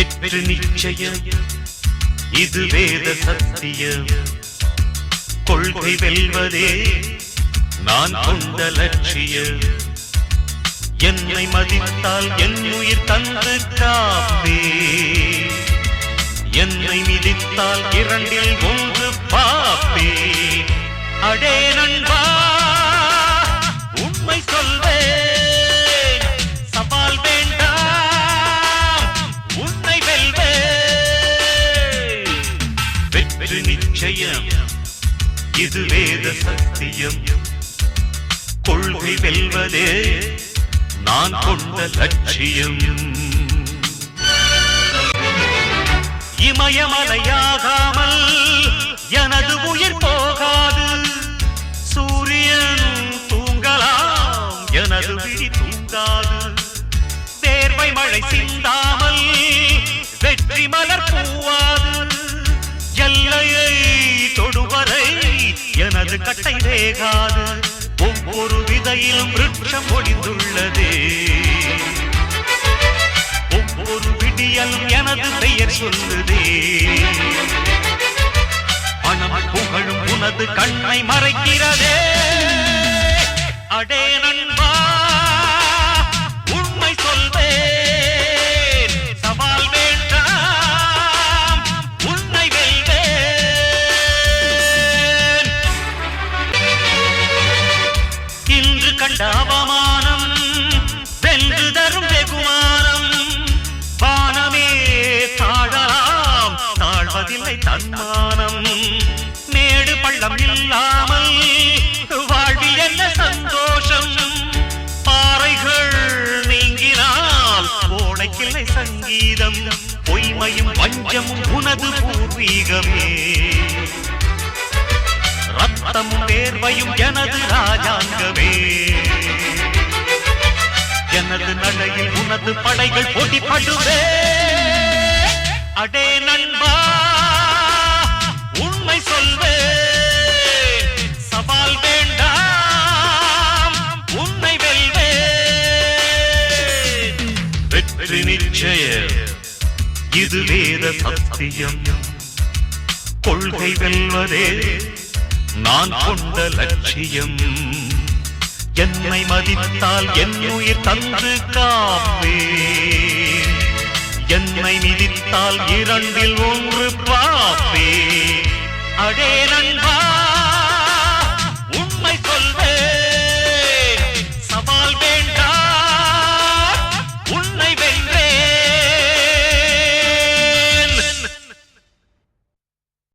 வெற்றி நிச்சயம் இது வேத சத்தியம் கொள்கை வெல்வதே நான் கொண்ட லட்சியம் என்னை மதித்தால் என் உயிர் தந்து காப்பே என்னை மிதித்தால் இரண்டில் ஒன்று பாப்பே அடே நண்பா உண்மை சொல்வேன் சவால் வேண்டாம் உன்னை வெல்வேன் வெற்றி நிச்சயம் இது வேத சத்தியம் கொள்கை வெல்வதே நான் கொண்ட லட்சியம் இமயமலையாகாமல் எனது உயிர் போகாது சூரியன் தூங்கலாம் எனது விழி தூங்காது தேர்வை மழை சிந்தாமல் வெற்றி மலர் பூவாது எல்லையை தொடுவரை எனது கட்டை வேகாது ஒவ்வொரு விதையிலும் விருட்சம் ஒளிந்துள்ளதே ஒவ்வொரு விடியலும் எனது பெயர் சொல்லுதே பணம் புகழும் உனது கண்ணை மறைக்கிறதே அடே நண்பா உண்மை சொல்வேன் சவால் வேண்டாம் உன்னை வெல்வேன் இன்று கண்ட அவமானம் வென்று தரும் வெகுமானம் வானமே தாழலாம் தாழ்வதில்லை தன்மானம் மேடு பள்ளம் இல்லாமல் வாழ்வில் என்ன சந்தோஷம் பாறைகள் நீங்கினால் கோடைக்கில்லை சங்கீதம் பொய்மையும் வஞ்சமும் உனது பூர்வீகமே ரத்தமும் வேர்வையும் எனது ராஜாங்கமே எனது நடையில் உனது படைகள் போட்டிப்படுவே அடே நண்பா உண்மை சொல்வேன் சவால் வேண்டாம் உன்னை வெல்வேன் வெற்றி நிச்சயம் இது வேத சத்தியம் கொள்கை வெல்வதே நான் கொண்ட லட்சியம் என்னை மதித்தால் என் உயிர் தந்து காப்பே என்னை மிதித்தால் இரண்டில் ஒன்று பாப்பே அடே நண்பா